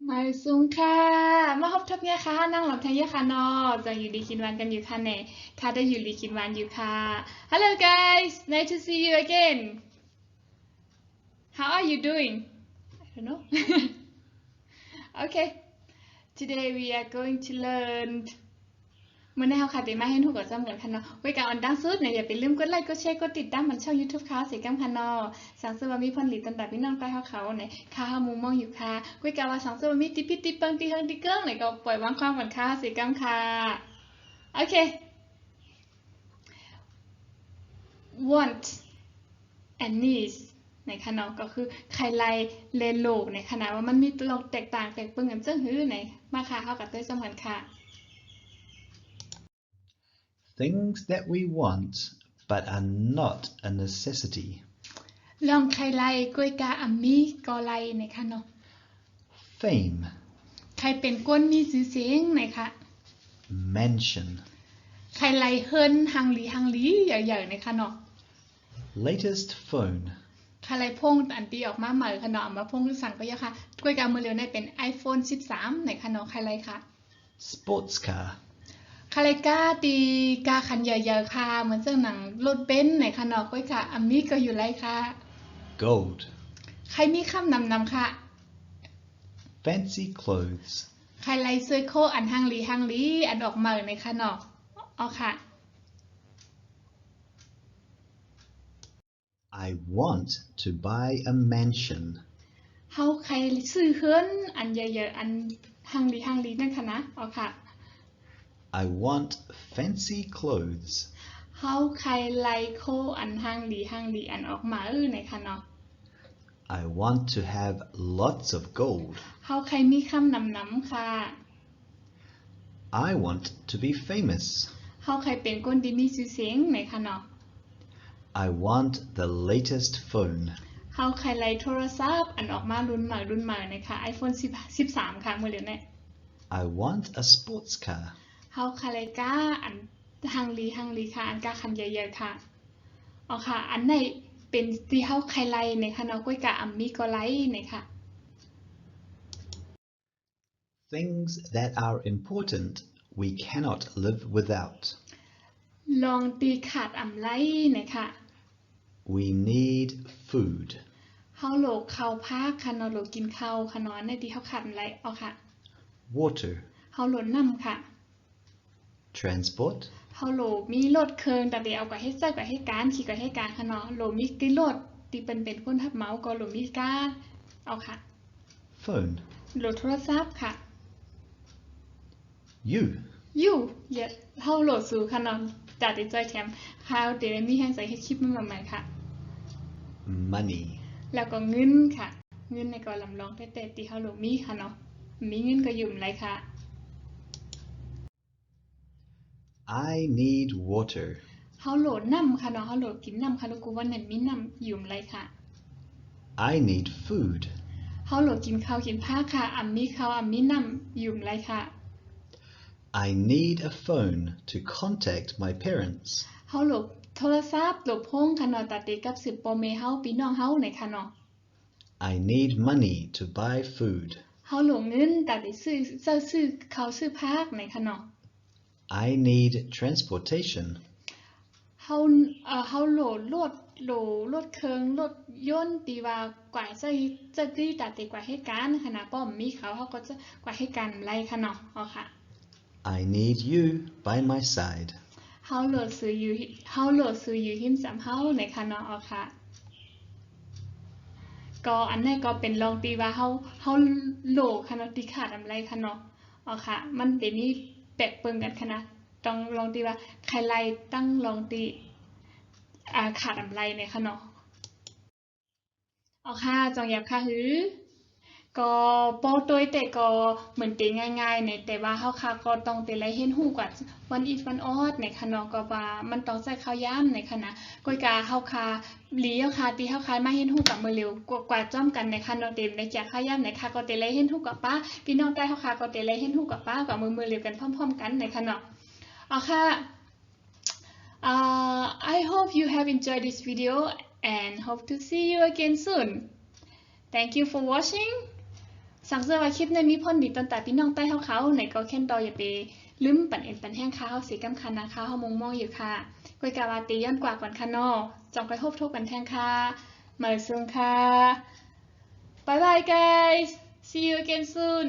มาซุงค่ะมาพบทับเนี่ยค่ะนั่งหลับทายค่ะนอจะอยู่ดีกินวันกันอยู่ค่ะเน่ค่ะได้อยู่ดีกินวันอยู่ค่ะ Hello guys nice to see you again how are you doing I don't know okay today we are going to learn เมื่อในเขาค่ะเป็นมาให้ทุกคนจำกันค่ะเนาะไว้การออนดังสุดเนี่ยอย่าไปลืมกดไลค์กดแชร์กดติดตามมันช่อง YouTube ค่ะเสียกัมค่ะเนาะสังสวามีพลหลีตันแต่พี่น้องใต้เขาเนี่ยค่ะเฮามุมมองอยู่ค่ะไว้การว่าสังสวามีติปิติเปิงติเฮิงติเกิ้งเนี่ยก็ปล่อยวางความกันค่ะเสียกัมค่ะโอเค want and needs ในขณะก็คือใครไล่เลนโลกในขณะว่ามันมีตัวแตกต่างแตกเปิงกันจังหื้อในมาค่ะเข้ากับเต้ยสำคัญค่ะ Things that we want but are not a necessity. ลองใครไล่กล้วยกาอัมมี่ก็ไล่ในขณะ Fame. ใครเป็นก้นมีชื่อเสียงไหนคะ Mansion. ใครไล่เฮิรนหังหลีใหญ่ๆในคะเนาะ Latest phone. ใครไล่พงอันตีออกมาใหม่คะเนาะมาพงสั่งก็ยะค่ะกล้วยกามือเร็วในเป็น iPhone 13ในคะเนาะใครไล่ค่ะ Sports car. ใครไล่กาตีกาคันใหญ่ๆค่ะเหมือนเจ้าหนังรถเบนซ์ในคะเนาะกล้วยกาอัมมี่ก็อยู่ไล่ค่ะ Gold. ใครมีคำนำค่ะ Fancy clothes. ใครไล่ซื้อโคอันหังหลีอันออกมาในคะเนาะเอาค่ะ I want to buy a mansion. เฮาใครซื้อเฮือนอันใหญ่ๆอันหังหลีนั่นค่ะนะเอาค่ะ I want fancy clothes. เฮาใครไล่โคอันหังหลีอันออกมาในค่ะเนาะ I want to have lots of gold. เฮาใครมีคำนำค่ะ I want to be famous. เฮาใครเป็นคนที่มีชื่อเสียงในค่ะเนาะ I want the latest phone. เฮาใครไล่โทรศัพท์อันออกมารุ่นใหม่นะคะ iPhone 13ค่ะมื้อเดี๋ยวนี้ I want a sports car. เฮาใครไล่กาอันหังหลีค่ะอันกาคันใหญ่ๆค่ะเอาค่ะอันไหนเป็นที่เฮาใครไล่ในค่ะเนาะก้อยกะอัมมี่ก็ไล่ในค่ะ Things that are important we cannot live without. ลองตีขาดอำไล่นะคะ We need food. เฮาโหลกข้าวพากค่ะเนาะโหลกกินข้าวค่ะเนาะในที่เฮาขาดอำไล่เอาค่ะ Water. เฮาโหลดน้ำค่ะ Transport. เฮาโหลมีรถเครื่องแต่เดี๋ยวเอากว่าให้ใส่กว่าให้การขี่กว่าให้การค่ะเนาะโหลมีกี่รถที่เป็นคนทับเมาส์ก็โหลมีกาเอาค่ะ Phone. โหลดโทรศัพท์ค่ะ You. อยู่เฮาโหลดสู่ค่ะเนาะจากติดจอยแถมข้าวเดี๋ยวมีแห้งใส่ให้คลิปมาใหม่ค่ะ Money. แล้วก็เงินค่ะเงินในก็ลำลองแต่ที่เฮาโหลมีค่ะเนาะมีเงินก็ยุ่มไรค่ะ I need water. เฮาโหลดน้ำค่ะเนาะเฮาโหลดกินน้ำค่ะลูกกูว่านั่นมีน้ำยุ่มไรค่ะ I need food. เฮาโหลดกินข้าวกินผ้าค่ะอัมมีข้าวอัมมีน้ำยุ่มไรค่ะ I need a phone to contact my parents. เฮาโหลดโทรศัพท์โหลดพงค่ะเนาะตัดติกับ10พ่อแม่เฮาพี่น้องเฮาในค่ะเนาะ I need money to buy food. เฮาโหลดเงินตัดติซื้อข้าวซื้อผักในค่ะเนาะ I need transportation. เฮาโหลดรถเครื่องรถยนต์ตีว่ากว่าจะดีตัดติกว่าให้การค่ะนะป้อมมีเขาเฮาก็จะกว่าให้การไรค่ะเนาะเอาค่ะ I need you by my side. เฮาโหลดซื้ออยู่หิมสำเฮาในค่ะเนาะเอาค่ะก็อันนี้ก็เป็นลองตีว่าเฮาโหลค่ะเนาะตีขาดอะไรค่ะเนาะเอาค่ะมันเดี๋ยวนี้แปลกเปิงกันค่ะนะต้องลองตีว่าใครไล่ตั้งลองตีขาดอะไรเนี่ยค่ะเนาะเอาค่ะจองยับค่ะหือก็โป้ตัวแต่ก็เหมือนตีง่ายๆเนี่ยแต่ว่าเฮาค่ะก็ต้องตีไรเห็นหูกว่าวันอีวันออดในค่ะเนาะก็ว่ามันต้องใส่ข้าวย่ำในค่ะนะก้อยกาเฮาค่ะหลีเฮาค่ะตีเฮาค่ะมาเห็นหูกับมือเร็วกว่าจ้อมกันในค่ะเนาะเต็มในจากข้าวย่ำในค่ะก็ตีไรเห็นหูกับป้าพี่น้องใต้เฮาค่ะก็ตีไรเห็นหูกับป้ากับมือเร็วกันพร้อมๆกันในค่ะเนาะเอาค่ะI hope you have enjoyed this video and hope to see you again soon. Thank you for watching. สั่งเสื้อว่าคลิปในมีพ่นดีตอนแต่พี่น้องใต้เขาไหนก็แค่นดออย่าไปลืมปั่นเอ็นปั่นแห้งค้าเฮาสีกำคันนะคะเฮามองมองอยู่ค่ะกวยกาวาตีย้อนกว่าก่อนค่ะนอจองไปพบทุกกันแทงค่ะมาซึ่งค่ะ bye bye guys see you again soon